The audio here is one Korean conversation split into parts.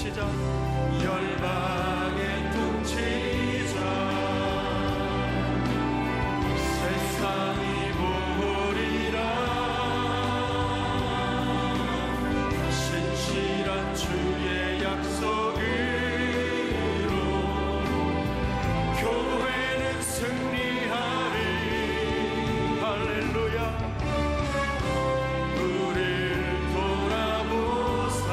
통치자, 열방의 통치자, 세상이 보리라. 신실한 주의 약속으로 교회는 승리하리. 할렐루야. 우릴 돌아보사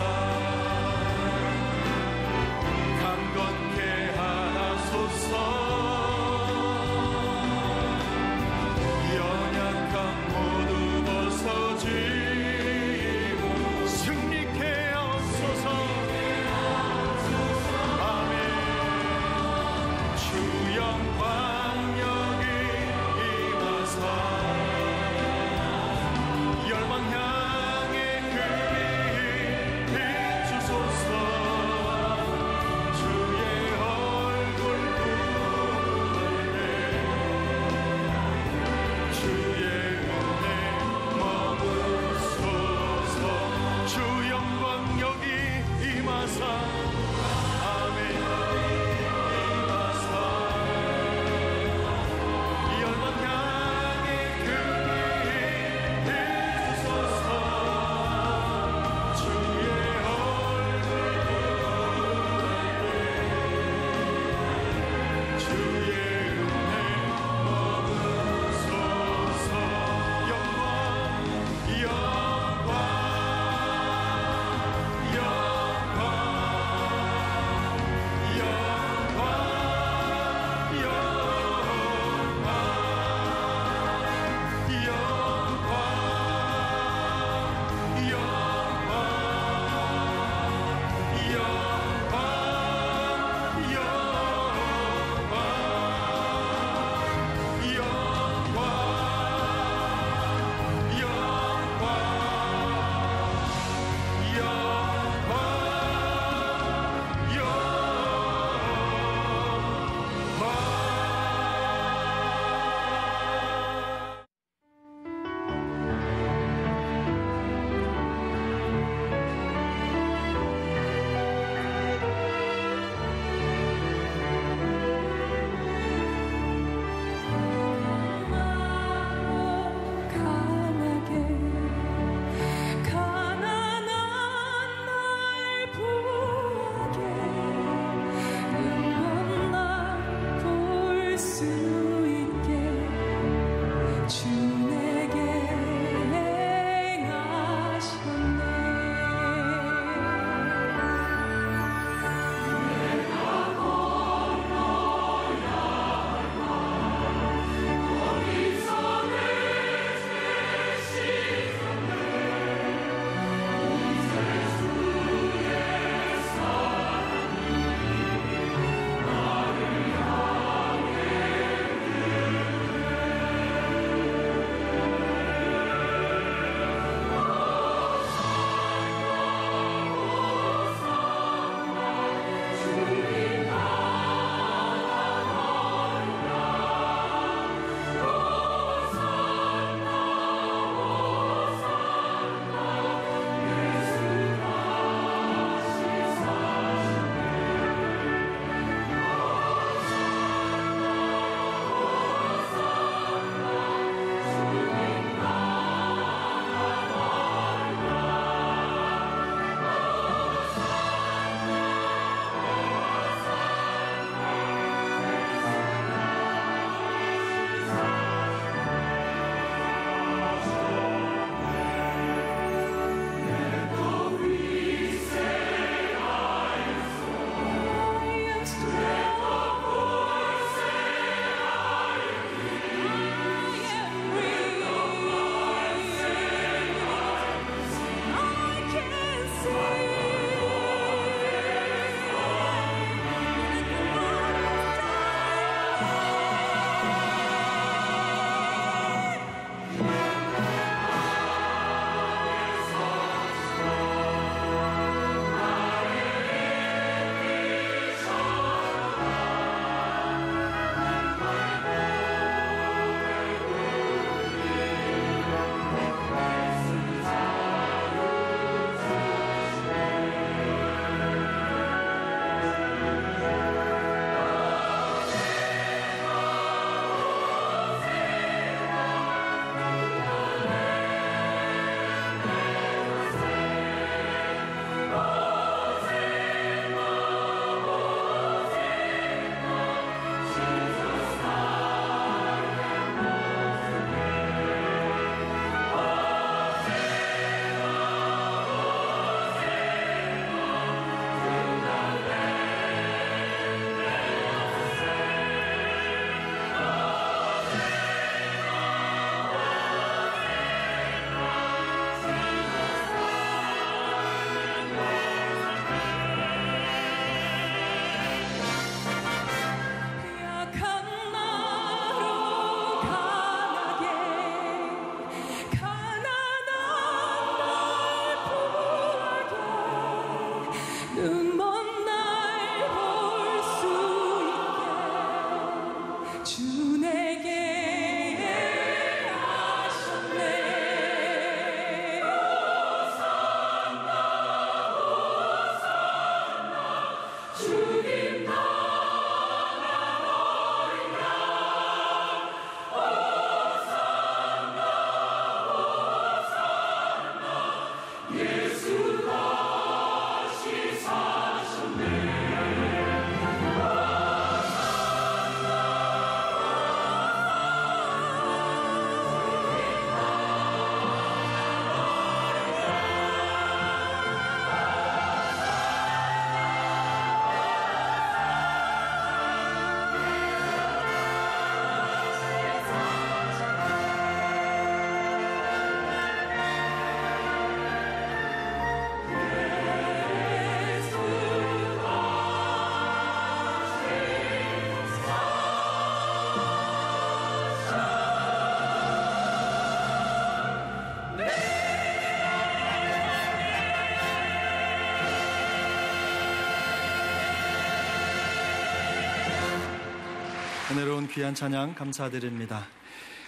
은혜로운 귀한 찬양 감사드립니다.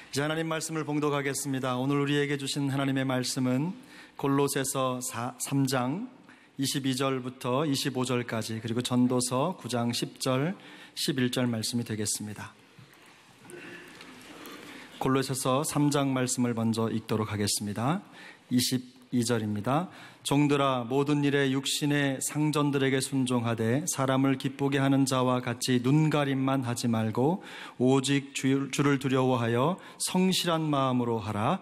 이제 하나님 말씀을 봉독하겠습니다. 오늘 우리에게 주신 하나님의 말씀은 골로새서 3장 22절부터 25절까지 그리고 전도서 9장 10절 11절 말씀이 되겠습니다. 골로새서 3장 말씀을 먼저 읽도록 하겠습니다. 22절입니다. 종들아, 모든 일에 육신의 상전들에게 순종하되 사람을 기쁘게 하는 자와 같이 눈가림만 하지 말고 오직 주를 두려워하여 성실한 마음으로 하라.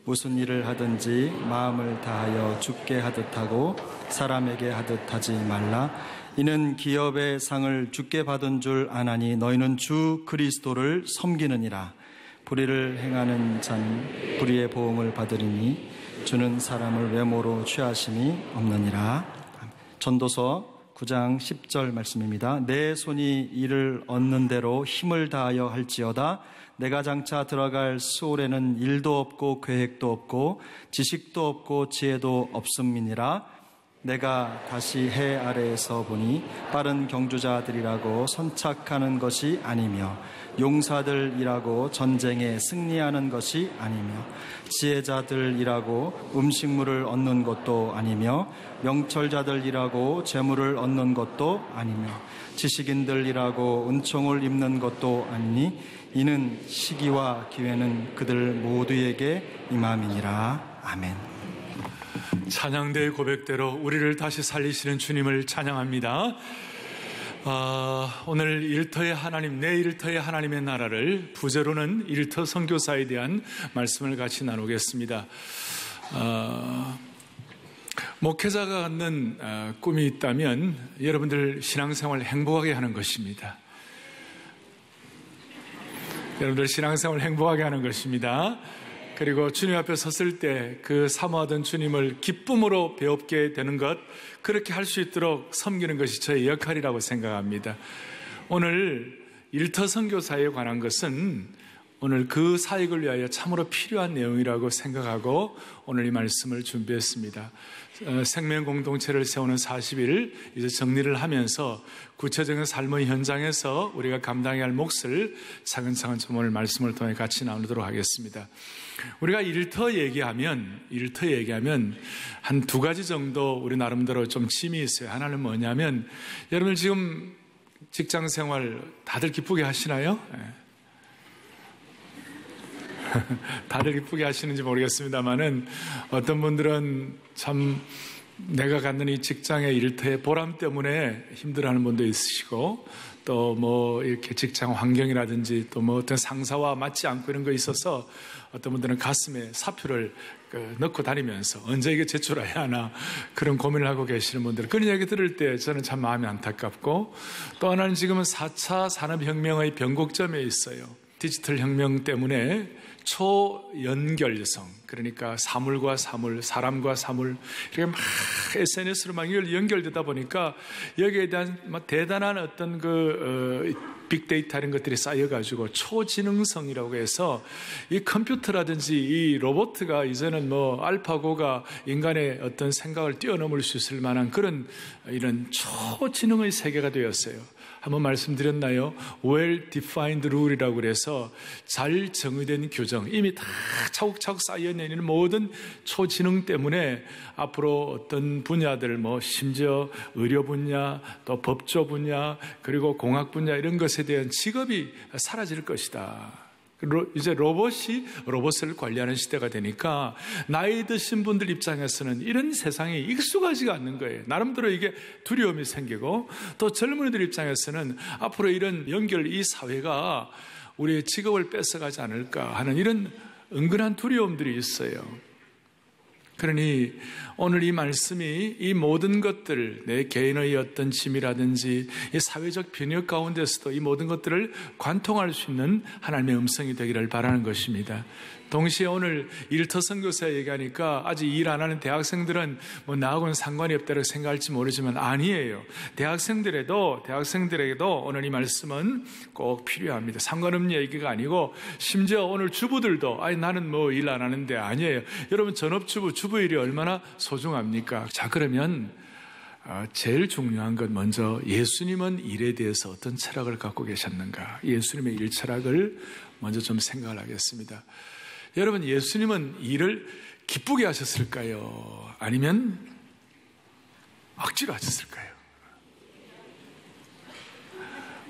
무슨 일을 하든지 마음을 다하여 주께 하듯 하고 사람에게 하듯 하지 말라. 이는 기업의 상을 주께 받은 줄 아나니 너희는 주 그리스도를 섬기느니라. 불의를 행하는 자는 불의의 보응을 받으리니 주는 사람을 외모로 취하심이 없느니라. 전도서 9장 10절 말씀입니다. 내 손이 이를 얻는 대로 힘을 다하여 할지어다. 내가 장차 들어갈 수월에는 일도 없고 계획도 없고 지식도 없고 지혜도 없음이니라. 내가 다시 해 아래에서 보니 빠른 경주자들이라고 선착하는 것이 아니며 용사들이라고 전쟁에 승리하는 것이 아니며 지혜자들이라고 음식물을 얻는 것도 아니며 명철자들이라고 재물을 얻는 것도 아니며 지식인들이라고 은총을 입는 것도 아니니 이는 시기와 기회는 그들 모두에게 임함이니라. 아멘. 찬양대의 고백대로 우리를 다시 살리시는 주님을 찬양합니다. 오늘 일터의 하나님, 내 일터의 하나님의 나라를 부제로는 일터 선교사에 대한 말씀을 같이 나누겠습니다. 목회자가 갖는 꿈이 있다면 여러분들 신앙생활 행복하게 하는 것입니다. 여러분들 신앙생활 행복하게 하는 것입니다. 그리고 주님 앞에 섰을 때 그 사모하던 주님을 기쁨으로 배웁게 되는 것, 그렇게 할 수 있도록 섬기는 것이 저의 역할이라고 생각합니다. 오늘 일터 선교사에 관한 것은 오늘 그 사역을 위하여 참으로 필요한 내용이라고 생각하고 오늘 이 말씀을 준비했습니다. 생명 공동체를 세우는 40일 이제 정리를 하면서 구체적인 삶의 현장에서 우리가 감당해야 할 몫을 차근차근 좀 오늘 말씀을 통해 같이 나누도록 하겠습니다. 우리가 일터 얘기하면 한 두 가지 정도 우리 나름대로 좀 짐이 있어요. 하나는 뭐냐면 여러분 지금 직장 생활 다들 기쁘게 하시나요? 다들 기쁘게 하시는지 모르겠습니다만은 어떤 분들은 참 내가 갖는 이 직장의 일터의 보람 때문에 힘들어하는 분도 있으시고 또 뭐 이렇게 직장 환경이라든지 또 뭐 어떤 상사와 맞지 않고 이런 거 있어서 어떤 분들은 가슴에 사표를 넣고 다니면서 언제 이게 제출해야 하나 그런 고민을 하고 계시는 분들, 그런 얘기 들을 때 저는 참 마음이 안타깝고, 또 하나는 지금은 4차 산업혁명의 변곡점에 있어요. 디지털 혁명 때문에 초연결성, 그러니까 사물과 사물, 사람과 사물 이렇게 막 SNS로 막 연결되다 보니까 여기에 대한 대단한 어떤 빅데이터 이런 것들이 쌓여가지고 초지능성이라고 해서 이 컴퓨터라든지 이 로봇가 이제는 뭐 알파고가 인간의 어떤 생각을 뛰어넘을 수 있을 만한 그런 이런 초지능의 세계가 되었어요. 한번 말씀드렸나요? Well-defined rule이라고 그래서 잘 정의된 규정, 이미 다 차곡차곡 쌓여내는 모든 초지능 때문에 앞으로 어떤 분야들, 뭐 심지어 의료 분야, 또 법조 분야, 그리고 공학 분야 이런 것에 대한 직업이 사라질 것이다. 이제 로봇이 로봇을 관리하는 시대가 되니까 나이 드신 분들 입장에서는 이런 세상이 익숙하지가 않는 거예요. 나름대로 이게 두려움이 생기고, 또 젊은이들 입장에서는 앞으로 이런 연결, 이 사회가 우리의 직업을 뺏어가지 않을까 하는 이런 은근한 두려움들이 있어요. 그러니 오늘 이 말씀이 이 모든 것들, 내 개인의 어떤 짐이라든지 이 사회적 변혁 가운데서도 이 모든 것들을 관통할 수 있는 하나님의 음성이 되기를 바라는 것입니다. 동시에 오늘 일터 선교사 얘기하니까 아직 일 안 하는 대학생들은 뭐 나하고는 상관이 없다고 생각할지 모르지만 아니에요. 대학생들에게도 오늘 이 말씀은 꼭 필요합니다. 상관없는 얘기가 아니고, 심지어 오늘 주부들도 나는 뭐 일 안 하는데 아니에요. 여러분 전업주부, 주부 일이 얼마나 소중합니까? 자, 그러면 제일 중요한 건 먼저 예수님은 일에 대해서 어떤 철학을 갖고 계셨는가, 예수님의 일 철학을 먼저 좀 생각을 하겠습니다. 여러분, 예수님은 일을 기쁘게 하셨을까요? 아니면 억지로 하셨을까요?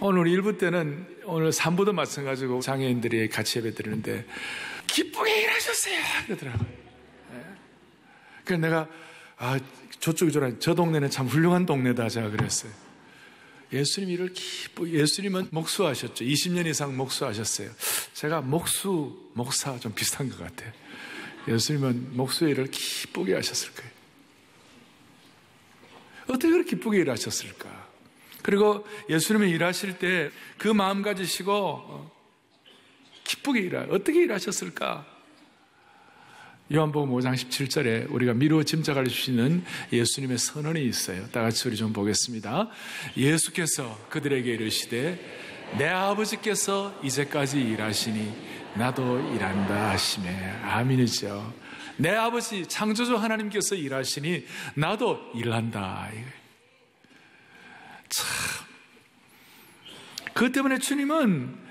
오늘 1부 때는, 오늘 3부도 마찬가지고 장애인들이 같이 예배 드리는데 기쁘게 일하셨어요 그러더라고요. 그래서 내가 저쪽이 저 동네는 참 훌륭한 동네다 제가 그랬어요. 예수님 일을 예수님은 목수하셨죠. 20년 이상 목수하셨어요. 제가 목사 좀 비슷한 것 같아요. 예수님은 목수의 일을 기쁘게 하셨을 거예요. 어떻게 그렇게 기쁘게 일하셨을까? 그리고 예수님이 일하실 때 그 마음 가지시고 기쁘게 어떻게 일하셨을까? 요한복음 5장 17절에 우리가 미루어 짐작할 수 있는 예수님의 선언이 있어요. 다 같이 우리 좀 보겠습니다. 예수께서 그들에게 이르시되 내 아버지께서 이제까지 일하시니 나도 일한다 하시매. 아멘이죠. 내 아버지 창조주 하나님께서 일하시니 나도 일한다. 참, 그것 때문에 주님은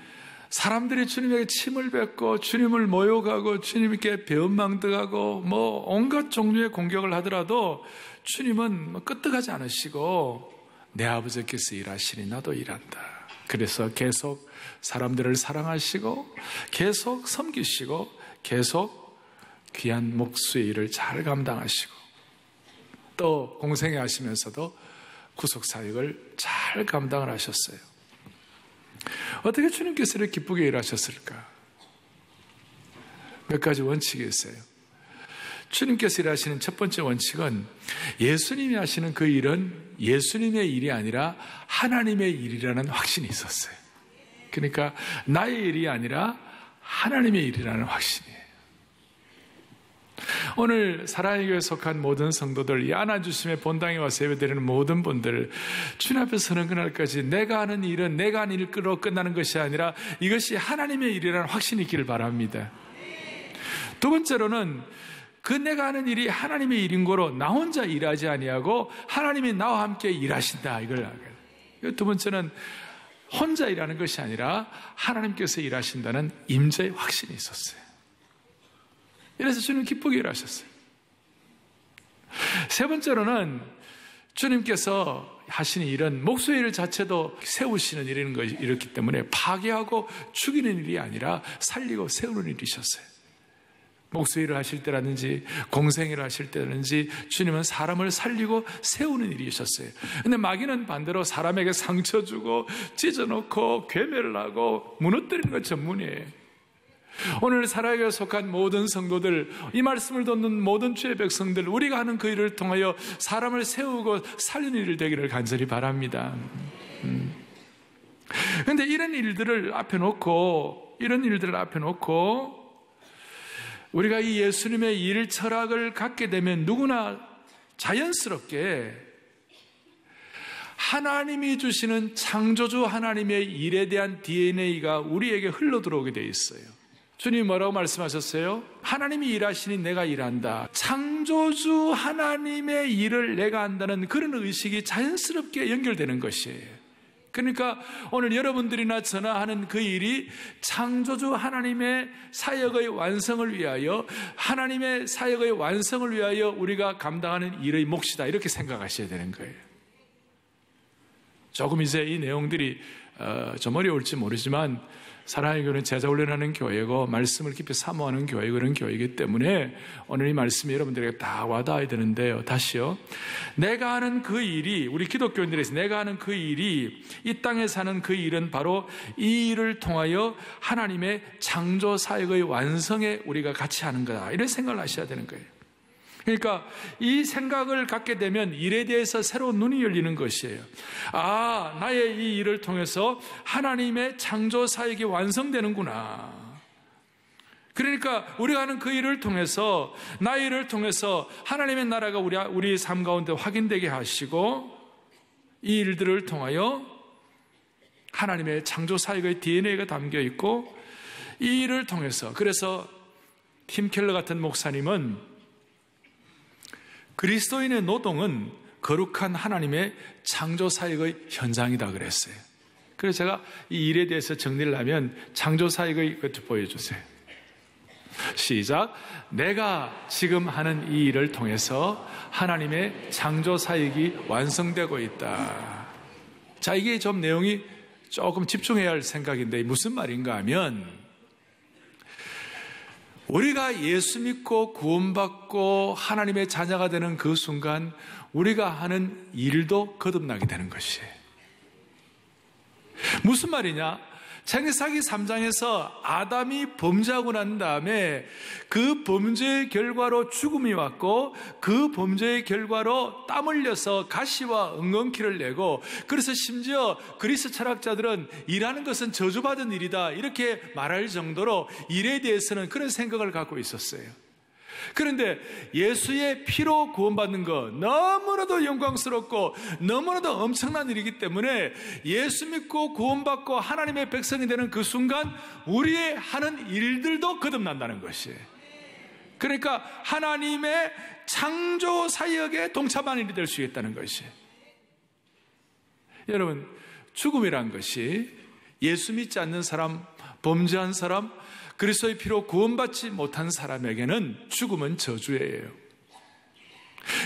사람들이 주님에게 침을 뱉고 주님을 모욕하고 주님께 배은망덕하고 온갖 종류의 공격을 하더라도 주님은 끄떡하지 않으시고 내 아버지께서 일하시니 나도 일한다. 그래서 계속 사람들을 사랑하시고 계속 섬기시고 계속 귀한 목수의 일을 잘 감당하시고 또 공생애 하시면서도 구속사역을 잘 감당을 하셨어요. 어떻게 주님께서 이렇게 기쁘게 일하셨을까? 몇 가지 원칙이 있어요. 주님께서 일하시는 첫 번째 원칙은 예수님이 하시는 그 일은 예수님의 일이 아니라 하나님의 일이라는 확신이 있었어요. 그러니까 나의 일이 아니라 하나님의 일이라는 확신이에요. 오늘 사랑의 교회에 속한 모든 성도들, 이 안아주심의 본당에 와서 예배드리는 모든 분들, 주님 앞에 서는 그날까지 내가 하는 일은 내가 하는 일로 끝나는 것이 아니라 이것이 하나님의 일이라는 확신이 있기를 바랍니다. 두 번째로는 그 내가 하는 일이 하나님의 일인 거로 나 혼자 일하지 아니하고 하나님이 나와 함께 일하신다, 이걸 알아요. 두 번째는 혼자 일하는 것이 아니라 하나님께서 일하신다는 임재의 확신이 있었어요. 이래서 주님 기쁘게 일하셨어요. 세 번째로는 주님께서 하시는 일은 목수의 일 자체도 세우시는 일인 것이었기 때문에 파괴하고 죽이는 일이 아니라 살리고 세우는 일이셨어요. 목수의 일을 하실 때라든지 공생일을 하실 때라든지 주님은 사람을 살리고 세우는 일이셨어요. 근데 마귀는 반대로 사람에게 상처 주고 찢어놓고 괴멸을 하고 무너뜨리는 것 전문이에요. 오늘 사랑에 속한 모든 성도들, 이 말씀을 듣는 모든 주의 백성들, 우리가 하는 그 일을 통하여 사람을 세우고 살리는 일 되기를 간절히 바랍니다. 그런데 이런 일들을 앞에 놓고 우리가 이 예수님의 일 철학을 갖게 되면 누구나 자연스럽게 하나님이 주시는 창조주 하나님의 일에 대한 DNA가 우리에게 흘러들어오게 되어 있어요. 주님이 뭐라고 말씀하셨어요? 하나님이 일하시니 내가 일한다. 창조주 하나님의 일을 내가 한다는 그런 의식이 자연스럽게 연결되는 것이에요. 그러니까 오늘 여러분들이나 저나 하는 그 일이 창조주 하나님의 사역의 완성을 위하여, 하나님의 사역의 완성을 위하여 우리가 감당하는 일의 몫이다, 이렇게 생각하셔야 되는 거예요. 조금 이제 이 내용들이 좀 어려울지 모르지만 사랑의 교회는 제자 훈련하는 교회고 말씀을 깊이 사모하는 교회, 그런 교회이기 때문에 오늘 이 말씀이 여러분들에게 다 와닿아야 되는데요. 다시요. 내가 하는 그 일이, 우리 기독교인들에서 내가 하는 그 일이, 이 땅에 사는 그 일은 바로 이 일을 통하여 하나님의 창조 사역의 완성에 우리가 같이 하는 거다, 이런 생각을 하셔야 되는 거예요. 그러니까 이 생각을 갖게 되면 일에 대해서 새로운 눈이 열리는 것이에요. 아, 나의 이 일을 통해서 하나님의 창조 사역이 완성되는구나. 그러니까 우리가 하는 그 일을 통해서, 나의 일을 통해서 하나님의 나라가 우리 삶 가운데 확인되게 하시고, 이 일들을 통하여 하나님의 창조 사역의 DNA가 담겨 있고, 이 일을 통해서, 그래서 팀 켈러 같은 목사님은 그리스도인의 노동은 거룩한 하나님의 창조 사역의 현장이다 그랬어요. 그래서 제가 이 일에 대해서 정리를 하면 창조 사역의 것을 보여주세요. 시작. 내가 지금 하는 이 일을 통해서 하나님의 창조 사역이 완성되고 있다. 자, 이게 좀 내용이 조금 집중해야 할 생각인데 무슨 말인가 하면, 우리가 예수 믿고 구원받고 하나님의 자녀가 되는 그 순간 우리가 하는 일도 거듭나게 되는 것이에요. 무슨 말이냐? 창세기 3장에서 아담이 범죄하고 난 다음에 그 범죄의 결과로 죽음이 왔고, 그 범죄의 결과로 땀 흘려서 가시와 엉겅퀴를 내고, 그래서 심지어 그리스 철학자들은 일하는 것은 저주받은 일이다 이렇게 말할 정도로 일에 대해서는 그런 생각을 갖고 있었어요. 그런데 예수의 피로 구원받는 것 너무나도 영광스럽고 너무나도 엄청난 일이기 때문에 예수 믿고 구원받고 하나님의 백성이 되는 그 순간 우리의 하는 일들도 거듭난다는 것이에요. 그러니까 하나님의 창조 사역에 동참하는 일이 될 수 있다는 것이에요. 여러분, 죽음이란 것이 예수 믿지 않는 사람, 범죄한 사람, 그리스도의 피로 구원받지 못한 사람에게는 죽음은 저주예요.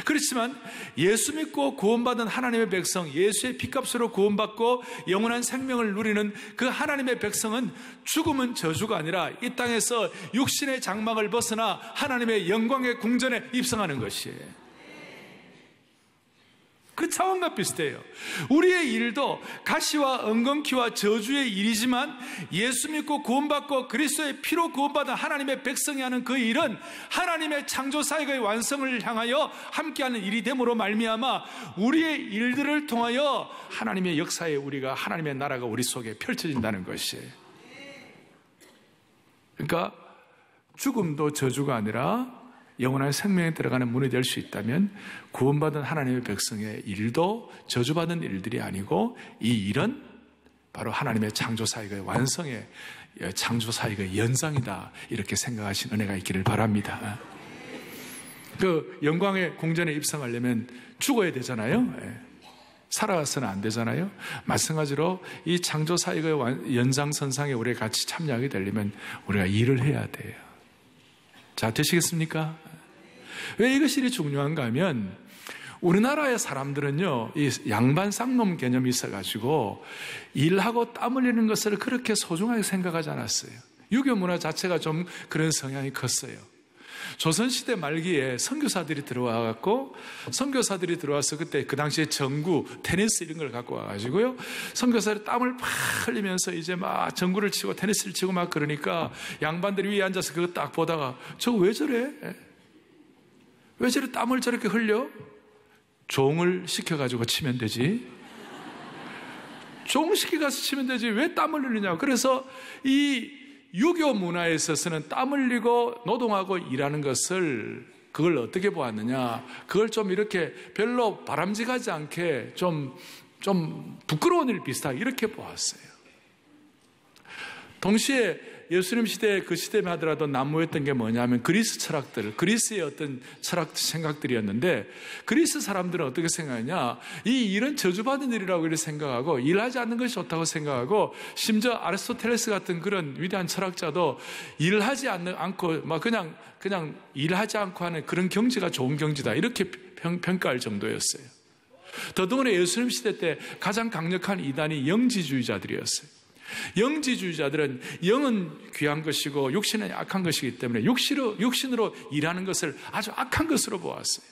그렇지만 예수 믿고 구원받은 하나님의 백성, 예수의 피값으로 구원받고 영원한 생명을 누리는 그 하나님의 백성은 죽음은 저주가 아니라 이 땅에서 육신의 장막을 벗어나 하나님의 영광의 궁전에 입성하는 것이에요. 그 차원과 비슷해요. 우리의 일도 가시와 엉겅퀴와 저주의 일이지만 예수 믿고 구원받고 그리스도의 피로 구원받은 하나님의 백성이 하는 그 일은 하나님의 창조 사역의 완성을 향하여 함께하는 일이 됨으로 말미암아 우리의 일들을 통하여 하나님의 역사에 우리가, 하나님의 나라가 우리 속에 펼쳐진다는 것이에요. 그러니까 죽음도 저주가 아니라 영원한 생명에 들어가는 문이 될 수 있다면 구원받은 하나님의 백성의 일도 저주받은 일들이 아니고 이 일은 바로 하나님의 창조사역의 완성의, 창조사역의 연상이다, 이렇게 생각하신 은혜가 있기를 바랍니다. 그 영광의 궁전에 입성하려면 죽어야 되잖아요. 살아가서는 안 되잖아요. 마찬가지로 이 창조사역의 연장선상에 우리가 같이 참여하게 되려면 우리가 일을 해야 돼요. 자, 되시겠습니까? 왜 이것이 중요한가 하면 우리나라의 사람들은요, 이 양반 쌍놈 개념이 있어가지고 일하고 땀 흘리는 것을 그렇게 소중하게 생각하지 않았어요. 유교 문화 자체가 좀 그런 성향이 컸어요. 조선시대 말기에 선교사들이 들어와갖고, 선교사들이 들어와서 그때 그 당시에 전구, 테니스 이런 걸 갖고 와가지고요, 선교사들이 땀을 팍 흘리면서 이제 막 전구를 치고 테니스를 치고 막 그러니까 양반들이 위에 앉아서 그거 딱 보다가 저거 왜 저래? 왜 저래 땀을 저렇게 흘려? 종을 시켜가지고 치면 되지. 종 시켜가서 치면 되지. 왜 땀을 흘리냐고. 그래서 이 유교 문화에 있어서는 땀 흘리고 노동하고 일하는 것을, 그걸 어떻게 보았느냐, 그걸 좀 이렇게 별로 바람직하지 않게 좀 부끄러운 일 비슷하게 이렇게 보았어요. 동시에 예수님 시대, 그 시대만 하더라도 난무했던 게 뭐냐면 그리스 철학들, 그리스의 어떤 철학 생각들이었는데, 그리스 사람들은 어떻게 생각하냐, 이 일은 저주받은 일이라고 이렇게 생각하고 일하지 않는 것이 좋다고 생각하고, 심지어 아리스토텔레스 같은 그런 위대한 철학자도 일하지 않고 막 그냥 일하지 않고 하는 그런 경지가 좋은 경지다 이렇게 평가할 정도였어요. 더더구나 예수님 시대 때 가장 강력한 이단이 영지주의자들이었어요. 영지주의자들은 영은 귀한 것이고 육신은 악한 것이기 때문에 육신으로 일하는 것을 아주 악한 것으로 보았어요.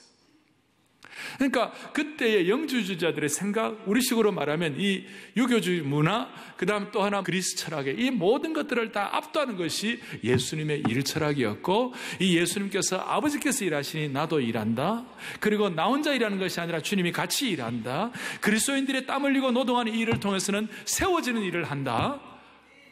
그러니까 그때의 영지주의자들의 생각, 우리식으로 말하면 이 유교주의 문화, 그 다음 또 하나 그리스 철학의 이 모든 것들을 다 압도하는 것이 예수님의 일 철학이었고, 이 예수님께서 아버지께서 일하시니 나도 일한다, 그리고 나 혼자 일하는 것이 아니라 주님이 같이 일한다, 그리스도인들의 땀 흘리고 노동하는 이 일을 통해서는 세워지는 일을 한다.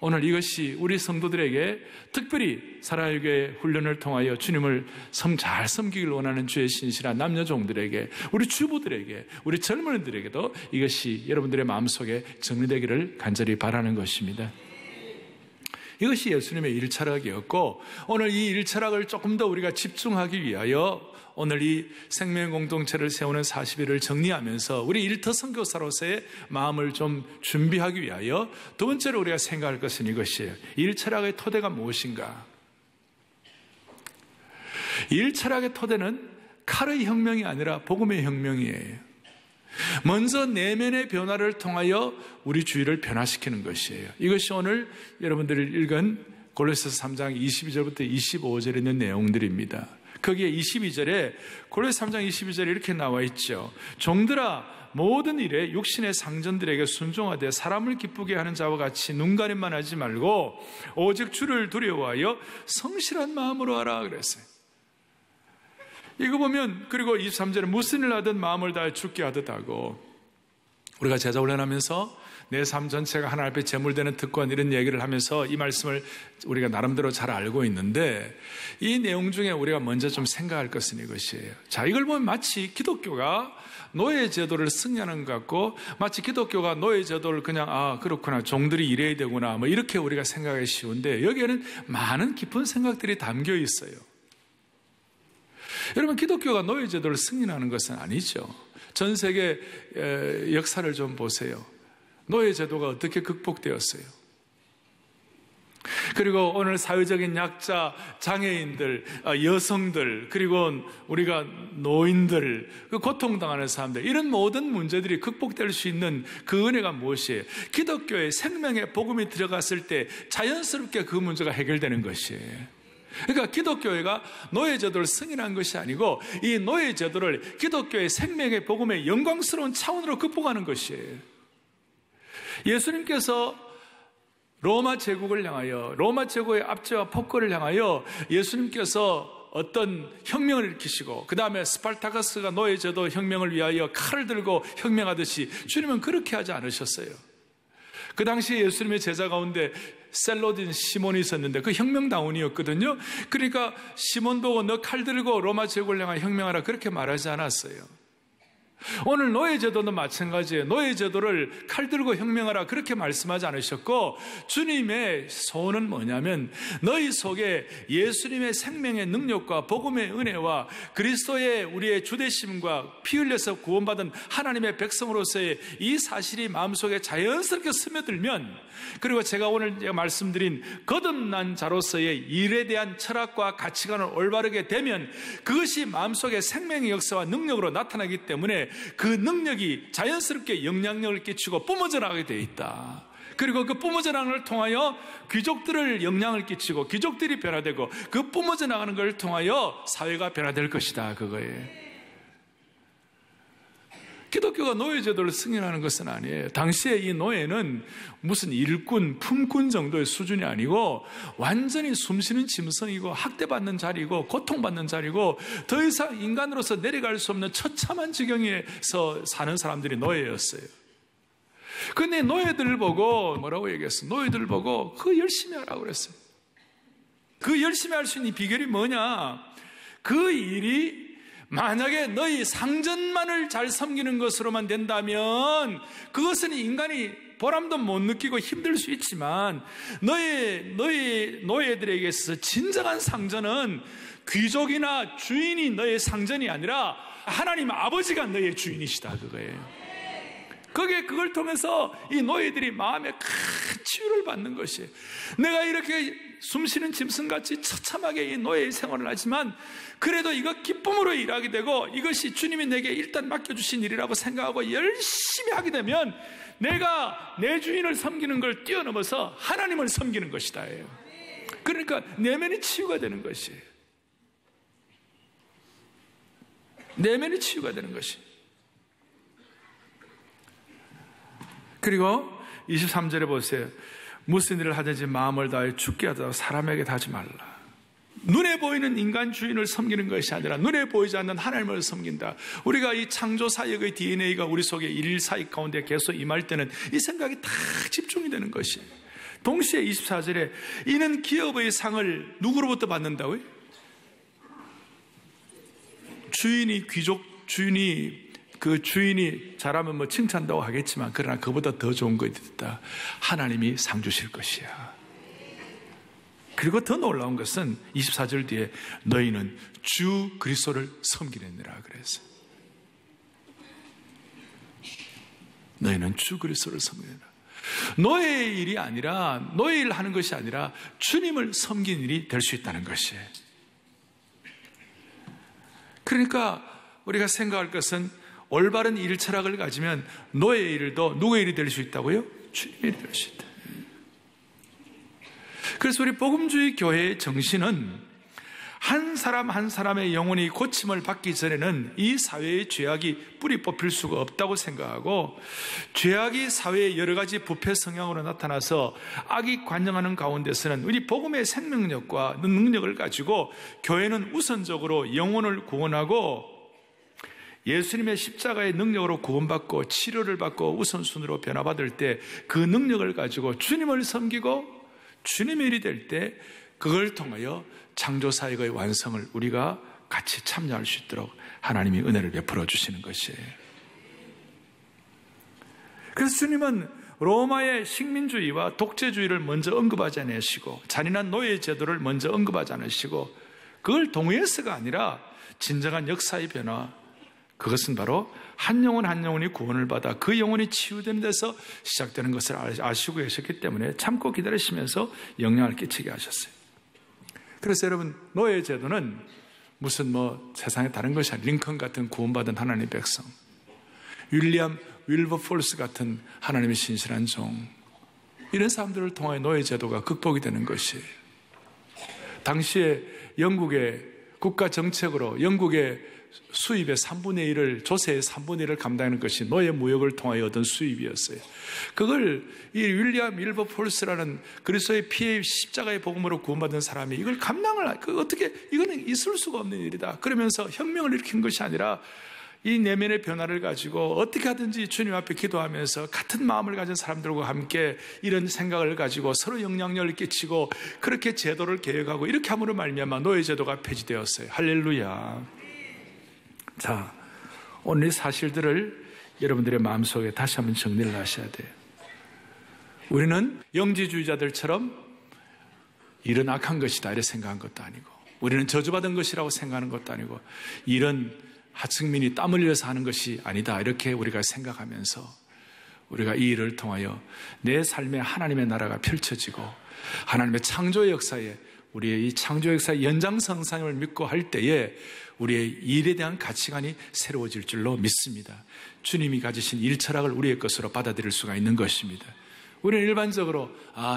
오늘 이것이 우리 성도들에게, 특별히 사랑의 훈련을 통하여 주님을 잘 섬기길 원하는 주의 신실한 남녀 종들에게, 우리 주부들에게, 우리 젊은이들에게도 이것이 여러분들의 마음속에 정리되기를 간절히 바라는 것입니다. 이것이 예수님의 일철학이었고, 오늘 이 일철학을 조금 더 우리가 집중하기 위하여 오늘 이 생명 공동체를 세우는 40일을 정리하면서 우리 일터 선교사로서의 마음을 좀 준비하기 위하여 두 번째로 우리가 생각할 것은 이것이에요. 일철학의 토대가 무엇인가? 일철학의 토대는 칼의 혁명이 아니라 복음의 혁명이에요. 먼저 내면의 변화를 통하여 우리 주위를 변화시키는 것이에요. 이것이 오늘 여러분들이 읽은 골로새서 3장 22절부터 25절에 있는 내용들입니다. 거기에 22절에 골로새 3장 22절에 이렇게 나와 있죠. 종들아 모든 일에 육신의 상전들에게 순종하되 사람을 기쁘게 하는 자와 같이 눈가림만 하지 말고 오직 주를 두려워하여 성실한 마음으로 하라 그랬어요. 이거 보면, 그리고 23절에 무슨 일 하든 마음을 다해 주께 하듯 하고, 우리가 제자 훈련하면서 내 삶 전체가 하나님 앞에 제물되는 특권 이런 얘기를 하면서 이 말씀을 우리가 나름대로 잘 알고 있는데, 이 내용 중에 우리가 먼저 좀 생각할 것은 이것이에요. 자, 이걸 보면 마치 기독교가 노예 제도를 승리하는 것 같고, 마치 기독교가 노예 제도를 그냥 그렇구나, 종들이 이래야 되구나, 뭐 이렇게 우리가 생각하기 쉬운데, 여기에는 많은 깊은 생각들이 담겨 있어요. 여러분, 기독교가 노예 제도를 승인하는 것은 아니죠. 전 세계 역사를 좀 보세요. 노예 제도가 어떻게 극복되었어요? 그리고 오늘 사회적인 약자, 장애인들, 여성들, 그리고 우리가 노인들, 고통당하는 사람들, 이런 모든 문제들이 극복될 수 있는 그 은혜가 무엇이에요? 기독교의 생명의 복음이 들어갔을 때 자연스럽게 그 문제가 해결되는 것이에요. 그러니까 기독교회가 노예제도를 승인한 것이 아니고, 이 노예제도를 기독교의 생명의 복음의 영광스러운 차원으로 극복하는 것이에요. 예수님께서 로마 제국을 향하여, 로마 제국의 압제와 폭거를 향하여 예수님께서 어떤 혁명을 일으키시고, 그 다음에 스파르타쿠스가 노예제도 혁명을 위하여 칼을 들고 혁명하듯이 주님은 그렇게 하지 않으셨어요. 그 당시에 예수님의 제자 가운데 셀로딘 시몬이 있었는데 그 혁명다운이었거든요. 그러니까 시몬 보고 너 칼 들고 로마 제국을 향하여 혁명하라 그렇게 말하지 않았어요. 오늘 노예제도도 마찬가지예요. 노예제도를 칼 들고 혁명하라 그렇게 말씀하지 않으셨고, 주님의 소원은 뭐냐면 너희 속에 예수님의 생명의 능력과 복음의 은혜와 그리스도의 우리의 주되심과 피 흘려서 구원받은 하나님의 백성으로서의 이 사실이 마음속에 자연스럽게 스며들면, 그리고 제가 오늘 말씀드린 거듭난 자로서의 일에 대한 철학과 가치관을 올바르게 되면 그것이 마음속에 생명의 역사와 능력으로 나타나기 때문에 그 능력이 자연스럽게 영향력을 끼치고 뿜어져 나가게 되어 있다. 그리고 그 뿜어져 나가는 걸 통하여 귀족들을 영향을 끼치고 귀족들이 변화되고, 그 뿜어져 나가는 걸 통하여 사회가 변화될 것이다, 그거예요. 기독교가 노예제도를 승인하는 것은 아니에요. 당시에 이 노예는 무슨 일꾼, 품꾼 정도의 수준이 아니고 완전히 숨쉬는 짐승이고 학대받는 자리고 고통받는 자리고 더 이상 인간으로서 내려갈 수 없는 처참한 지경에서 사는 사람들이 노예였어요. 근데 노예들을 보고 뭐라고 얘기했어요? 노예들을 보고 그 열심히 하라고 그랬어요. 그 열심히 할 수 있는 비결이 뭐냐? 그 일이 만약에 너희 상전만을 잘 섬기는 것으로만 된다면 그것은 인간이 보람도 못 느끼고 힘들 수 있지만, 너희 노예들에게 있어서 진정한 상전은 귀족이나 주인이 너의 상전이 아니라 하나님 아버지가 너의 주인이시다, 그거예요. 그걸 통해서 이 노예들이 마음에 큰 치유를 받는 것이에요. 내가 이렇게 숨쉬는 짐승같이 처참하게 이 노예의 생활을 하지만 그래도 이거 기쁨으로 일하게 되고, 이것이 주님이 내게 일단 맡겨주신 일이라고 생각하고 열심히 하게 되면 내가 내 주인을 섬기는 걸 뛰어넘어서 하나님을 섬기는 것이다. 그러니까 내면이 치유가 되는 것이에요. 내면이 치유가 되는 것이에요. 그리고 23절에 보세요. 무슨 일을 하든지 마음을 다해 주께 하다 사람에게 하지 말라. 눈에 보이는 인간 주인을 섬기는 것이 아니라 눈에 보이지 않는 하나님을 섬긴다. 우리가 이 창조 사역의 DNA가 우리 속에 일일 사역 가운데 계속 임할 때는 이 생각이 다 집중이 되는 것이에요. 동시에 24절에 이는 기업의 상을 누구로부터 받는다고요? 주인이 잘하면 뭐 칭찬다고 하겠지만, 그러나 그보다 더 좋은 것이 있다. 하나님이 상 주실 것이야. 그리고 더 놀라운 것은 24절 뒤에 너희는 주 그리스도를 섬기느니라 그랬어요. 너희는 주 그리스도를 섬기느니라. 너의 일이 아니라, 너의 일 하는 것이 아니라 주님을 섬기는 일이 될 수 있다는 것이에요. 그러니까 우리가 생각할 것은 올바른 일 철학을 가지면 너의 일도 누구의 일이 될 수 있다고요? 주님의 일이 될 수 있다. 그래서 우리 복음주의 교회의 정신은 한 사람 한 사람의 영혼이 고침을 받기 전에는 이 사회의 죄악이 뿌리 뽑힐 수가 없다고 생각하고, 죄악이 사회의 여러 가지 부패 성향으로 나타나서 악이 관영하는 가운데서는 우리 복음의 생명력과 능력을 가지고 교회는 우선적으로 영혼을 구원하고 예수님의 십자가의 능력으로 구원받고 치료를 받고 우선순위로 변화받을 때 그 능력을 가지고 주님을 섬기고 주님의 일이 될 때 그걸 통하여 창조사역의 완성을 우리가 같이 참여할 수 있도록 하나님이 은혜를 베풀어 주시는 것이에요. 그래서 주님은 로마의 식민주의와 독재주의를 먼저 언급하지 않으시고 잔인한 노예 제도를 먼저 언급하지 않으시고 그걸 동의해서가 아니라 진정한 역사의 변화, 그것은 바로 한 영혼 한 영혼이 구원을 받아 그 영혼이 치유되는 데서 시작되는 것을 아시고 계셨기 때문에 참고 기다리시면서 영향을 끼치게 하셨어요. 그래서 여러분, 노예 제도는 무슨 세상에 다른 것이 아니라 링컨 같은 구원받은 하나님의 백성, 윌리엄 윌버폴스 같은 하나님의 신실한 종, 이런 사람들을 통하여 노예 제도가 극복이 되는 것이에요. 당시에 영국의 국가 정책으로 영국의 수입의 3분의 1을, 조세의 3분의 1을 감당하는 것이 노예 무역을 통하여 얻은 수입이었어요. 그걸 이 윌리엄 밀버폴스라는 그리스도의 피의 십자가의 복음으로 구원받은 사람이 이걸 감당을, 어떻게, 이거는 있을 수가 없는 일이다. 그러면서 혁명을 일으킨 것이 아니라 이 내면의 변화를 가지고 어떻게 하든지 주님 앞에 기도하면서 같은 마음을 가진 사람들과 함께 이런 생각을 가지고 서로 영향력을 끼치고 그렇게 제도를 개혁하고 이렇게 함으로 말미암아 노예 제도가 폐지되었어요. 할렐루야. 자, 오늘 이 사실들을 여러분들의 마음속에 다시 한번 정리를 하셔야 돼요. 우리는 영지주의자들처럼 일은 악한 것이다 이렇게 생각한 것도 아니고, 우리는 저주받은 것이라고 생각하는 것도 아니고, 일은 하층민이 땀 흘려서 하는 것이 아니다 이렇게 우리가 생각하면서 우리가 이 일을 통하여 내 삶에 하나님의 나라가 펼쳐지고 하나님의 창조의 역사에, 우리의 이 창조 역사의 연장선상을 믿고 할 때에 우리의 일에 대한 가치관이 새로워질 줄로 믿습니다. 주님이 가지신 일 철학을 우리의 것으로 받아들일 수가 있는 것입니다. 우리는 일반적으로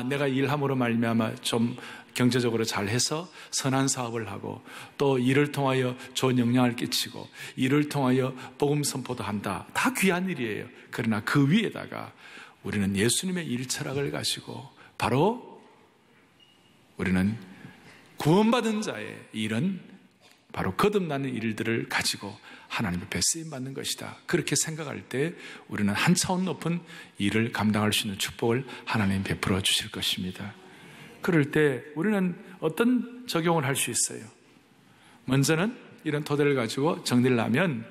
내가 일함으로 말미암아 좀 경제적으로 잘해서 선한 사업을 하고 또 일을 통하여 좋은 영향을 끼치고 일을 통하여 복음 선포도 한다. 다 귀한 일이에요. 그러나 그 위에다가 우리는 예수님의 일 철학을 가지고 바로 우리는 구원받은 자의 일은 바로 거듭나는 일들을 가지고 하나님 앞에 쓰임받는 것이다. 그렇게 생각할 때 우리는 한 차원 높은 일을 감당할 수 있는 축복을 하나님 베풀어 주실 것입니다. 그럴 때 우리는 어떤 적용을 할 수 있어요? 먼저는 이런 토대를 가지고 정리를 하면,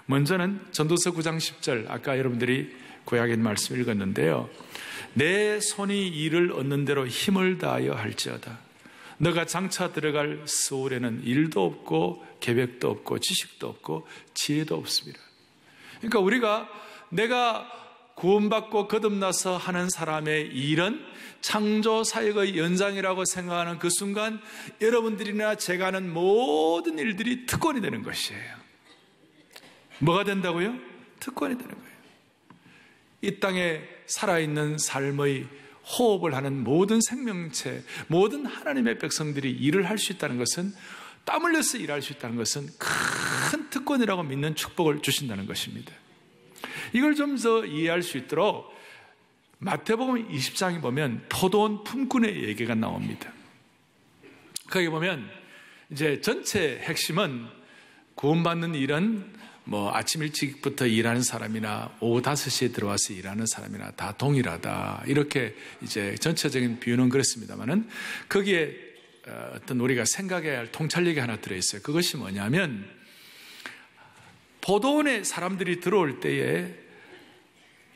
먼저는 전도서 9장 10절, 아까 여러분들이 구약의 말씀 읽었는데요. 내 손이 일을 얻는 대로 힘을 다하여 할지어다. 너가 장차 들어갈 서울에는 일도 없고 계획도 없고 지식도 없고 지혜도 없습니다. 그러니까 우리가 내가 구원받고 거듭나서 하는 사람의 일은 창조사역의 연장이라고 생각하는 그 순간 여러분들이나 제가 하는 모든 일들이 특권이 되는 것이에요. 뭐가 된다고요? 특권이 되는 거예요. 이 땅에 살아있는 삶의 호흡을 하는 모든 생명체, 모든 하나님의 백성들이 일을 할 수 있다는 것은, 땀 흘려서 일할 수 있다는 것은 큰 특권이라고 믿는 축복을 주신다는 것입니다. 이걸 좀 더 이해할 수 있도록 마태복음 20장에 보면 포도원 품꾼의 얘기가 나옵니다. 거기 보면 이제 전체 핵심은 구원받는 일은 아침 일찍부터 일하는 사람이나 오후 5시에 들어와서 일하는 사람이나 다 동일하다. 이렇게 이제 전체적인 비유는 그렇습니다만은 거기에 어떤 우리가 생각해야 할 통찰력이 하나 들어있어요. 그것이 뭐냐면 포도원에 사람들이 들어올 때에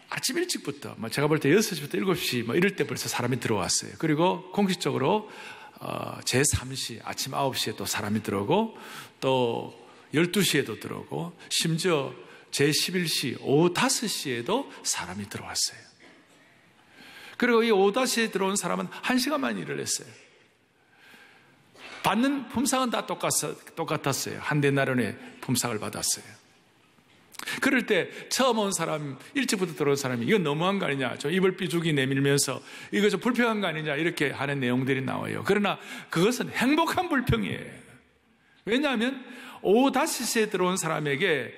아침 일찍부터 제가 볼 때 6시부터 7시 이럴 때 벌써 사람이 들어왔어요. 그리고 공식적으로 제3시 아침 9시에 또 사람이 들어오고 또 12시에도 들어오고 심지어 제11시 오후 5시에도 사람이 들어왔어요. 그리고 이 오후 5시에 들어온 사람은 1시간만 일을 했어요. 받는 품삯은 다 똑같았어요. 한 데나리온의 품삯을 받았어요. 그럴 때 처음 온 사람, 일찍부터 들어온 사람이 이건 너무한 거 아니냐, 좀 입을 삐죽이 내밀면서 이거 좀 불평한 거 아니냐 이렇게 하는 내용들이 나와요. 그러나 그것은 행복한 불평이에요. 왜냐하면 오후 5시에 들어온 사람에게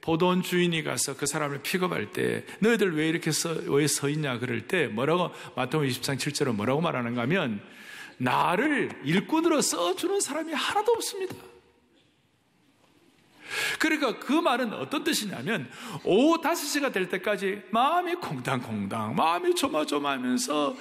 보던 주인이 가서 그 사람을 픽업할 때 너희들 왜 이렇게 왜 서 있냐 그럴 때 뭐라고, 마태복음 23장 7절은 뭐라고 말하는가 하면 나를 일꾼으로 써주는 사람이 하나도 없습니다. 그러니까 그 말은 어떤 뜻이냐면 오후 5시가 될 때까지 마음이 콩당콩당, 마음이 조마조마하면서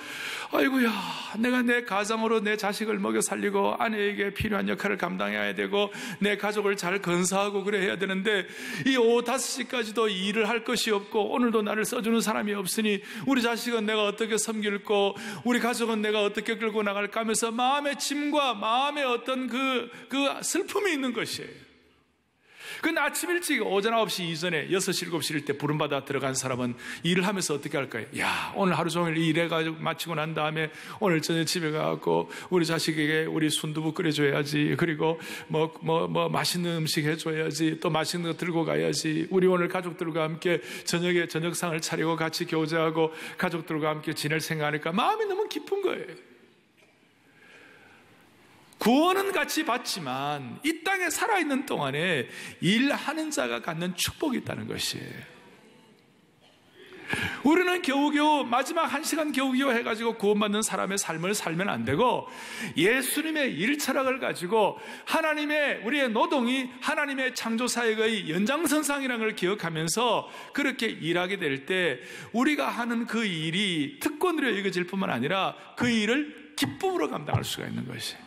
아이고야, 내가 내 가정으로 내 자식을 먹여 살리고 아내에게 필요한 역할을 감당해야 되고 내 가족을 잘 건사하고 그래 해야 되는데 이 오후 5시까지도 일을 할 것이 없고 오늘도 나를 써주는 사람이 없으니 우리 자식은 내가 어떻게 섬길고 우리 가족은 내가 어떻게 끌고 나갈까 하면서 마음의 짐과 마음의 어떤 그 슬픔이 있는 것이에요. 근데 아침 일찍 오전 9시 이전에 6시, 7시일 때 부름받아 들어간 사람은 일을 하면서 어떻게 할까요? 야, 오늘 하루 종일 일해가지고 마치고 난 다음에 오늘 저녁 집에 가고 우리 자식에게 우리 순두부 끓여줘야지. 그리고 뭐 맛있는 음식 해줘야지. 또 맛있는 거 들고 가야지. 우리 오늘 가족들과 함께 저녁에 저녁상을 차리고 같이 교제하고 가족들과 함께 지낼 생각하니까 마음이 너무 깊은 거예요. 구원은 같이 받지만 이 땅에 살아있는 동안에 일하는 자가 갖는 축복이 있다는 것이에요. 우리는 겨우겨우 마지막 1시간 겨우겨우 해가지고 구원받는 사람의 삶을 살면 안 되고 예수님의 일철학을 가지고 하나님의 우리의 노동이 하나님의 창조사역의 연장선상이라는 걸 기억하면서 그렇게 일하게 될 때 우리가 하는 그 일이 특권으로 여겨질 뿐만 아니라 그 일을 기쁨으로 감당할 수가 있는 것이에요.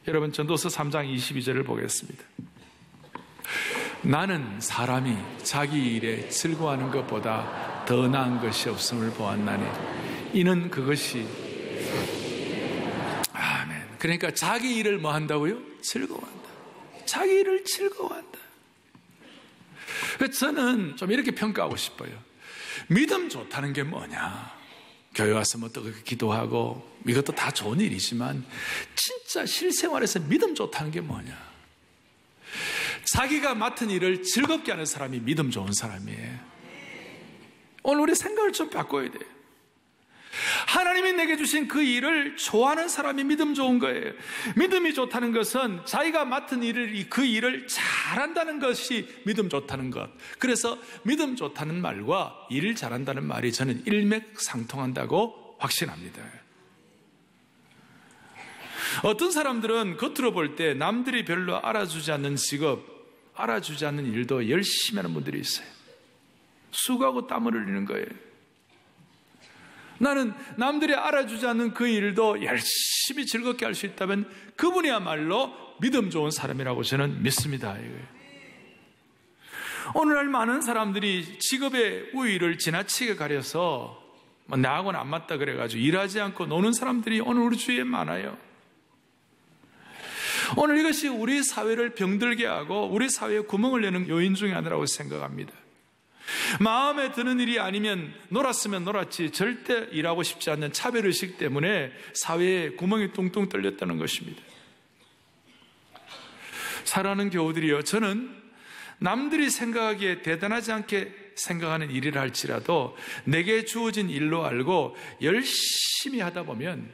여러분, 전도서 3장 22절을 보겠습니다. 나는 사람이 자기 일에 즐거워하는 것보다 더 나은 것이 없음을 보았나니 이는 그것이 아멘. 그러니까 자기 일을 뭐 한다고요? 즐거워한다. 자기 일을 즐거워한다. 그래서 저는 좀 이렇게 평가하고 싶어요. 믿음 좋다는 게 뭐냐? 교회 와서 뭐 또 기도하고 이것도 다 좋은 일이지만 진짜 실생활에서 믿음 좋다는 게 뭐냐? 자기가 맡은 일을 즐겁게 하는 사람이 믿음 좋은 사람이에요. 오늘 우리 생각을 좀 바꿔야 돼요. 하나님이 내게 주신 그 일을 좋아하는 사람이 믿음 좋은 거예요. 믿음이 좋다는 것은 자기가 맡은 그 일을 잘한다는 것이 믿음 좋다는 것. 그래서 믿음 좋다는 말과 일 잘한다는 말이 저는 일맥상통한다고 확신합니다. 어떤 사람들은 겉으로 볼 때 남들이 별로 알아주지 않는 직업, 알아주지 않는 일도 열심히 하는 분들이 있어요. 수고하고 땀을 흘리는 거예요. 나는 남들이 알아주지 않는 그 일도 열심히 즐겁게 할 수 있다면 그분이야말로 믿음 좋은 사람이라고 저는 믿습니다. 오늘날 많은 사람들이 직업의 우위를 지나치게 가려서 나하고는 안 맞다 그래가지고 일하지 않고 노는 사람들이 오늘 우리 주위에 많아요. 오늘 이것이 우리 사회를 병들게 하고 우리 사회에 구멍을 내는 요인 중에 하나라고 생각합니다. 마음에 드는 일이 아니면 놀았으면 놀았지 절대 일하고 싶지 않는 차별의식 때문에 사회에 구멍이 뚱뚱 뚫렸다는 것입니다. 사랑하는 교우들이요, 저는 남들이 생각하기에 대단하지 않게 생각하는 일이라 할지라도 내게 주어진 일로 알고 열심히 하다 보면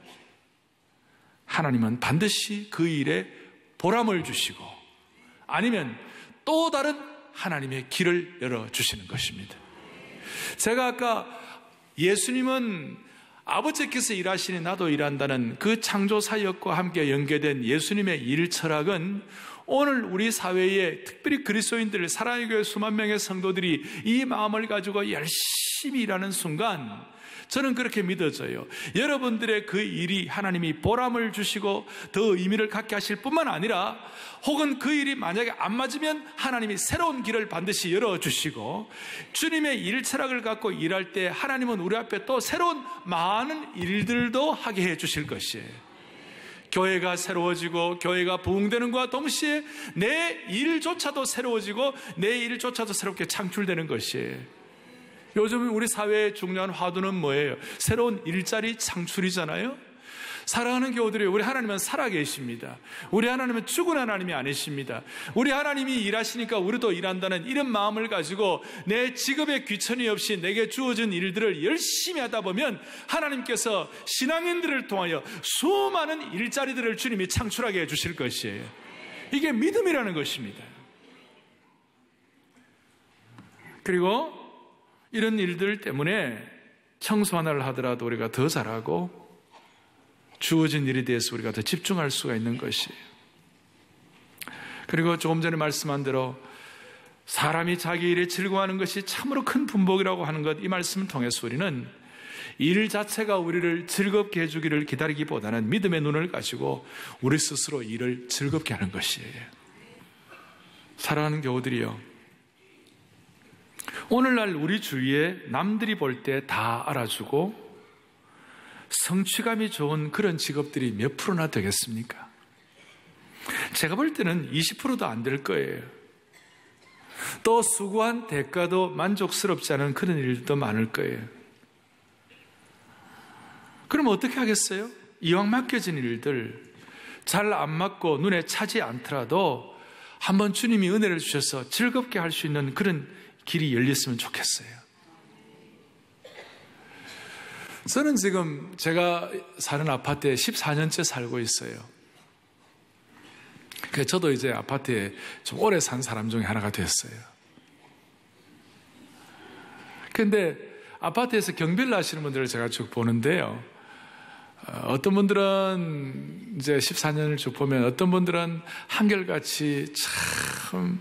하나님은 반드시 그 일에 보람을 주시고 아니면 또 다른 하나님의 길을 열어주시는 것입니다. 제가 아까 예수님은 아버지께서 일하시니 나도 일한다는 그 창조사역과 함께 연계된 예수님의 일 철학은 오늘 우리 사회에 특별히 그리스도인들, 사랑의 교회 수만 명의 성도들이 이 마음을 가지고 열심히 일하는 순간 저는 그렇게 믿어져요. 여러분들의 그 일이 하나님이 보람을 주시고 더 의미를 갖게 하실 뿐만 아니라 혹은 그 일이 만약에 안 맞으면 하나님이 새로운 길을 반드시 열어주시고 주님의 일 철학을 갖고 일할 때 하나님은 우리 앞에 또 새로운 많은 일들도 하게 해 주실 것이에요. 교회가 새로워지고 교회가 부흥되는 것과 동시에 내 일조차도 새로워지고 내 일조차도 새롭게 창출되는 것이에요. 요즘 우리 사회의 중요한 화두는 뭐예요? 새로운 일자리 창출이잖아요. 사랑하는 교우들이, 우리 하나님은 살아계십니다. 우리 하나님은 죽은 하나님이 아니십니다. 우리 하나님이 일하시니까 우리도 일한다는 이런 마음을 가지고 내 직업에 귀천이 없이 내게 주어진 일들을 열심히 하다 보면 하나님께서 신앙인들을 통하여 수많은 일자리들을 주님이 창출하게 해주실 것이에요. 이게 믿음이라는 것입니다. 그리고 이런 일들 때문에 청소 하나를 하더라도 우리가 더 잘하고 주어진 일에 대해서 우리가 더 집중할 수가 있는 것이에요. 그리고 조금 전에 말씀한 대로 사람이 자기 일에 즐거워하는 것이 참으로 큰 분복이라고 하는 것, 이 말씀을 통해서 우리는 일 자체가 우리를 즐겁게 해주기를 기다리기보다는 믿음의 눈을 가지고 우리 스스로 일을 즐겁게 하는 것이에요. 사랑하는 교우들이요, 오늘날 우리 주위에 남들이 볼 때 다 알아주고 성취감이 좋은 그런 직업들이 몇 프로나 되겠습니까? 제가 볼 때는 20%도 안 될 거예요. 또 수고한 대가도 만족스럽지 않은 그런 일도 많을 거예요. 그럼 어떻게 하겠어요? 이왕 맡겨진 일들 잘 안 맞고 눈에 차지 않더라도 한번 주님이 은혜를 주셔서 즐겁게 할 수 있는 그런 길이 열렸으면 좋겠어요. 저는 지금 제가 사는 아파트에 14년째 살고 있어요. 그래서 저도 이제 아파트에 좀 오래 산 사람 중에 하나가 됐어요. 근데 아파트에서 경비를 하시는 분들을 제가 쭉 보는데요. 어떤 분들은 이제 14년을 쭉 보면 어떤 분들은 한결같이 참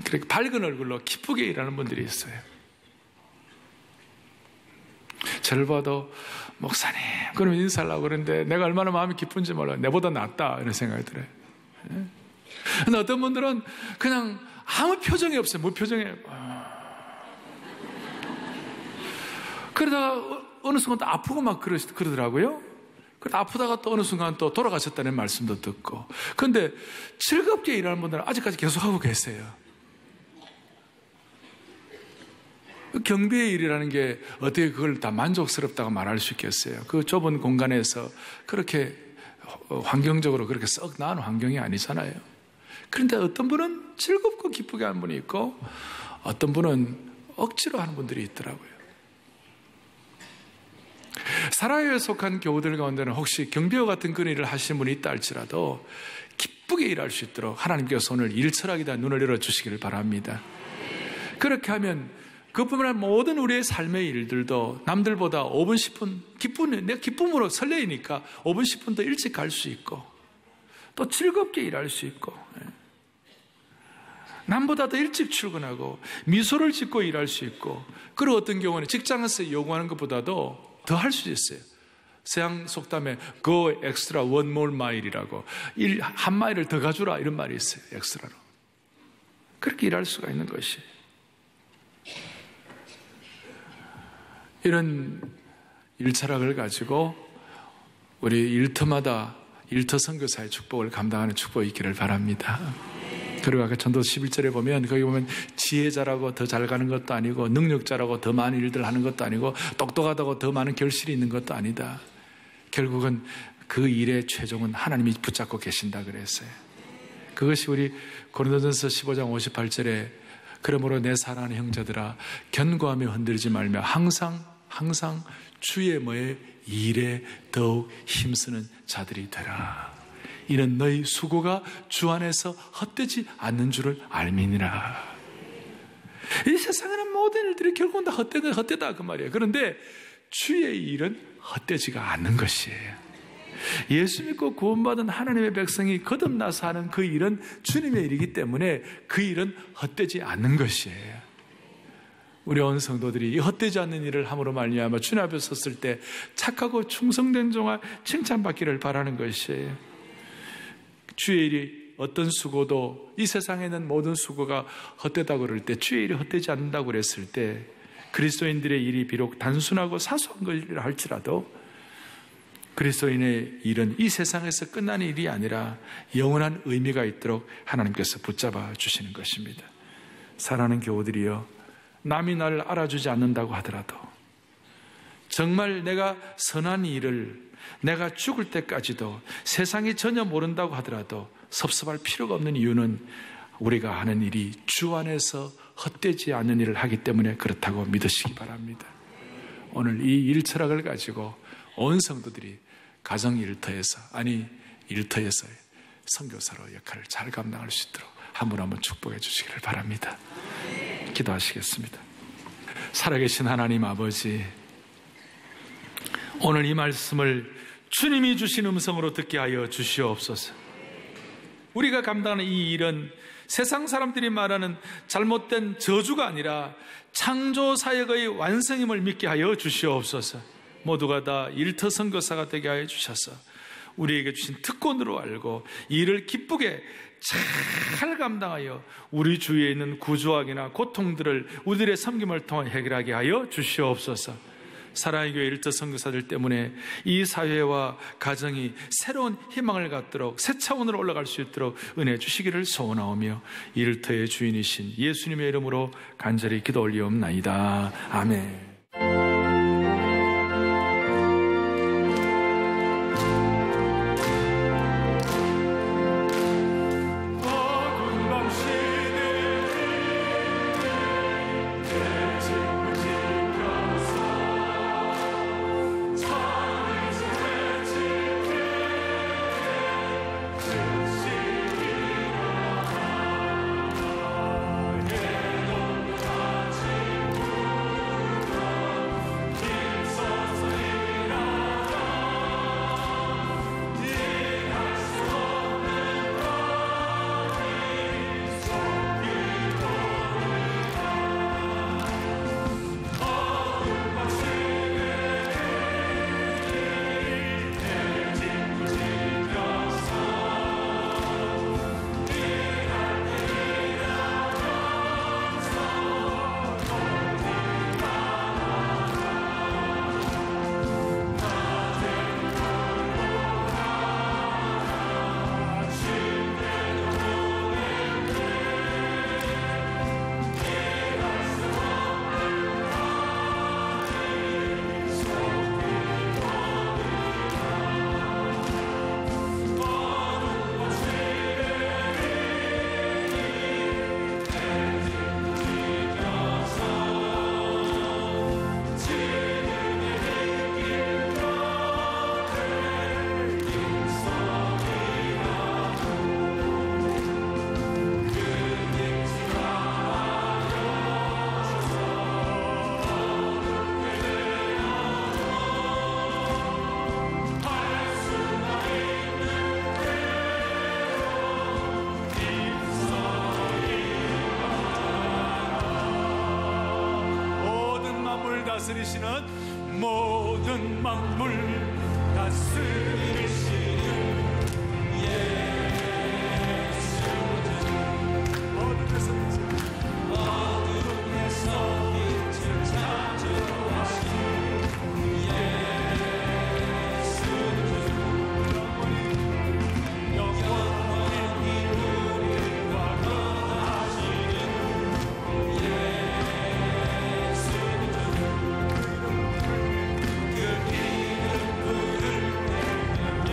그렇게 밝은 얼굴로 기쁘게 일하는 분들이 있어요. 저를 봐도 목사님 그러면 인사를 하고 그러는데 내가 얼마나 마음이 기쁜지 몰라요. 내보다 낫다 이런 생각이 들어요. 근데 어떤 분들은 그냥 아무 표정이 없어요. 무표정이에요. 그러다가 어느 순간 또 아프고 막 그러더라고요. 그러다 아프다가 또 어느 순간 또 돌아가셨다는 말씀도 듣고. 그런데 즐겁게 일하는 분들은 아직까지 계속하고 계세요. 경비의 일이라는 게 어떻게 그걸 다 만족스럽다고 말할 수 있겠어요? 그 좁은 공간에서 그렇게 환경적으로 그렇게 썩 나은 환경이 아니잖아요. 그런데 어떤 분은 즐겁고 기쁘게 하는 분이 있고 어떤 분은 억지로 하는 분들이 있더라고요. 사라에 속한 교우들 가운데는 혹시 경비와 같은 그런 일을 하시는 분이 있다 할지라도 기쁘게 일할 수 있도록 하나님께서 오늘 일철학에 대한 눈을 열어주시기를 바랍니다. 그렇게 하면 그뿐만 아니라 모든 우리의 삶의 일들도 남들보다 5분, 10분, 내가 기쁨으로 설레이니까 5분, 10분 더 일찍 갈 수 있고 또 즐겁게 일할 수 있고 남보다 더 일찍 출근하고 미소를 짓고 일할 수 있고 그리고 어떤 경우는 직장에서 요구하는 것보다도 더 할 수 있어요. 서양 속담에 go extra one more mile이라고 한 마일을 더 가주라 이런 말이 있어요. 엑스트라로. 그렇게 일할 수가 있는 것이에요. 이런 일철학을 가지고 우리 일터마다 일터 선교사의 축복을 감당하는 축복이 있기를 바랍니다. 그리고 아까 전도 11절에 보면 거기 보면 지혜자라고 더 잘 가는 것도 아니고 능력자라고 더 많은 일들을 하는 것도 아니고 똑똑하다고 더 많은 결실이 있는 것도 아니다. 결국은 그 일의 최종은 하나님이 붙잡고 계신다 그랬어요. 그것이 우리 고린도전서 15장 58절에 그러므로 내 사랑하는 형제들아 견고하며 흔들리지 말며 항상 주의 뭐에 일에 더욱 힘쓰는 자들이 되라. 이는 너희 수고가 주 안에서 헛되지 않는 줄을 알미니라. 이 세상에는 모든 일들이 결국은 다 헛되다 그 말이에요. 그런데 주의 일은 헛되지가 않는 것이에요. 예수 믿고 구원받은 하나님의 백성이 거듭나서 하는 그 일은 주님의 일이기 때문에 그 일은 헛되지 않는 것이에요. 우리 온 성도들이 이 헛되지 않는 일을 함으로 말미암아 주님 앞에 섰을 때 착하고 충성된 종아 칭찬받기를 바라는 것이에요. 주의 일이 어떤 수고도 이 세상에 있는 모든 수고가 헛되다고 그럴 때 주의 일이 헛되지 않는다고 그랬을 때 그리스도인들의 일이 비록 단순하고 사소한 것이라 할지라도 그리스도인의 일은 이 세상에서 끝나는 일이 아니라 영원한 의미가 있도록 하나님께서 붙잡아 주시는 것입니다. 사랑하는 교우들이여, 남이 나를 알아주지 않는다고 하더라도, 정말 내가 선한 일을 내가 죽을 때까지도 세상이 전혀 모른다고 하더라도 섭섭할 필요가 없는 이유는 우리가 하는 일이 주 안에서 헛되지 않는 일을 하기 때문에 그렇다고 믿으시기 바랍니다. 오늘 이 일철학을 가지고 온 성도들이 가정 일터에서, 아니 일터에서 선교사로 역할을 잘 감당할 수 있도록 한 분 한 분 축복해 주시기를 바랍니다. 기도하시겠습니다. 살아계신 하나님 아버지, 오늘 이 말씀을 주님이 주신 음성으로 듣게 하여 주시옵소서. 우리가 감당하는 이 일은 세상 사람들이 말하는 잘못된 저주가 아니라 창조 사역의 완성임을 믿게 하여 주시옵소서. 모두가 다 일터 선교사가 되게 하여 주셔서 우리에게 주신 특권으로 알고 이 일을 기쁘게 잘 감당하여 우리 주위에 있는 구조학이나 고통들을 우리들의 섬김을 통해 해결하게 하여 주시옵소서. 사랑의 교회 일터 선교사들 때문에 이 사회와 가정이 새로운 희망을 갖도록 새 차원으로 올라갈 수 있도록 은혜 주시기를 소원하오며 일터의 주인이신 예수님의 이름으로 간절히 기도 올리옵나이다. 아멘. 다스리시는 모든 만물 다스리시는 예수, 어둠에서 빛을 창조하신 예수, 영원히 우리와 거하시는 예수, 그 이름 부를 때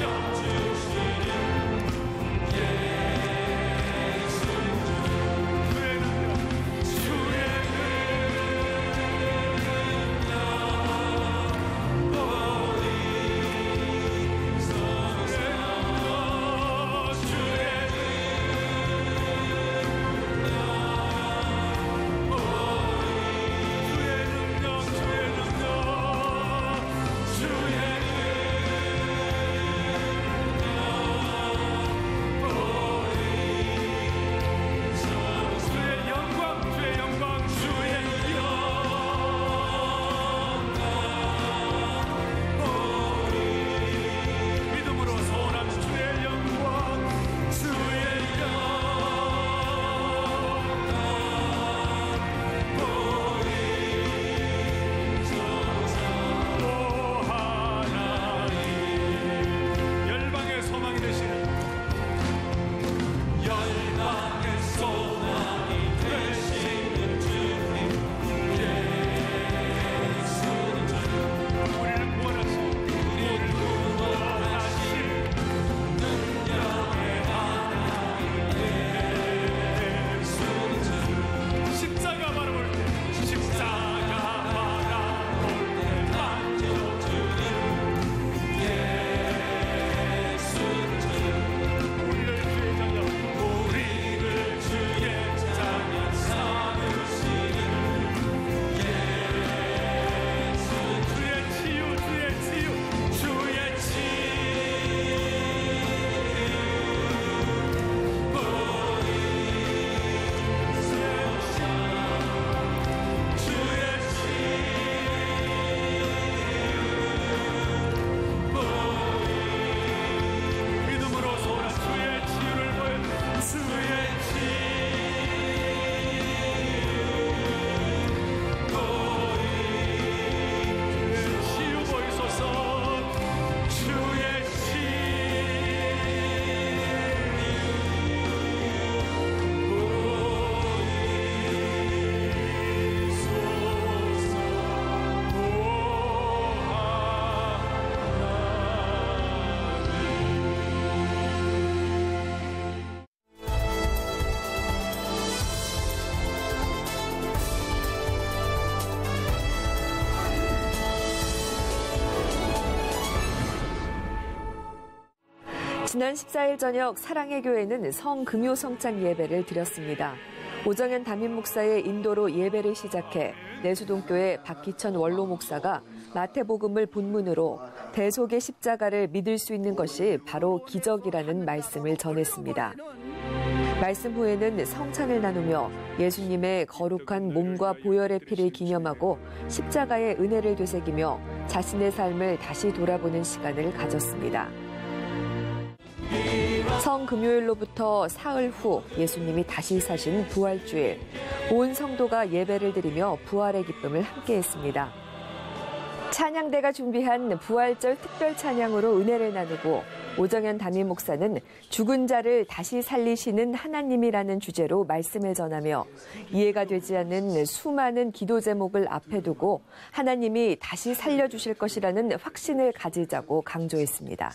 지난 14일 저녁 사랑의 교회는 성금요 성찬 예배를 드렸습니다. 오정현 담임 목사의 인도로 예배를 시작해 내수동교회 박기천 원로 목사가 마태복음을 본문으로 대속의 십자가를 믿을 수 있는 것이 바로 기적이라는 말씀을 전했습니다. 말씀 후에는 성찬을 나누며 예수님의 거룩한 몸과 보혈의 피를 기념하고 십자가의 은혜를 되새기며 자신의 삶을 다시 돌아보는 시간을 가졌습니다. 성금요일로부터 사흘 후 예수님이 다시 사신 부활주일, 온 성도가 예배를 드리며 부활의 기쁨을 함께했습니다. 찬양대가 준비한 부활절 특별 찬양으로 은혜를 나누고 오정현 담임 목사는 죽은 자를 다시 살리시는 하나님이라는 주제로 말씀을 전하며 이해가 되지 않는 수많은 기도 제목을 앞에 두고 하나님이 다시 살려주실 것이라는 확신을 가지자고 강조했습니다.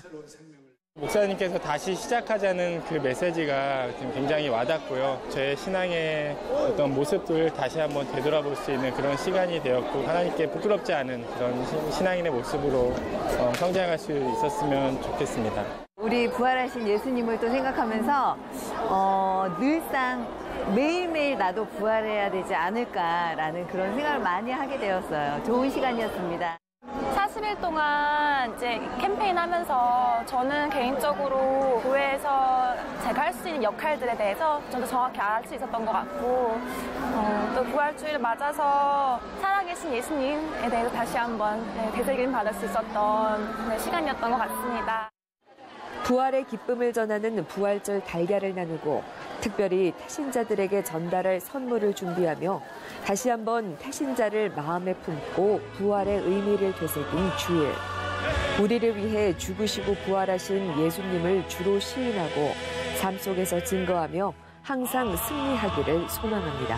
목사님께서 다시 시작하자는 그 메시지가 굉장히 와닿고요. 제 신앙의 어떤 모습을 다시 한번 되돌아볼 수 있는 그런 시간이 되었고 하나님께 부끄럽지 않은 그런 신앙인의 모습으로 성장할 수 있었으면 좋겠습니다. 우리 부활하신 예수님을 또 생각하면서 늘상 매일매일 나도 부활해야 되지 않을까라는 그런 생각을 많이 하게 되었어요. 좋은 시간이었습니다. 40일 동안 이제 캠페인 하면서 저는 개인적으로 교회에서 제가 할 수 있는 역할들에 대해서 좀 더 정확히 알 수 있었던 것 같고 또 부활주의를 맞아서 살아계신 예수님에 대해서 다시 한번 되새김 받을 수 있었던 시간이었던 것 같습니다. 부활의 기쁨을 전하는 부활절 달걀을 나누고 특별히 태신자들에게 전달할 선물을 준비하며 다시 한번 태신자를 마음에 품고 부활의 의미를 되새긴 주일. 우리를 위해 죽으시고 부활하신 예수님을 주로 시인하고 삶 속에서 증거하며 항상 승리하기를 소망합니다.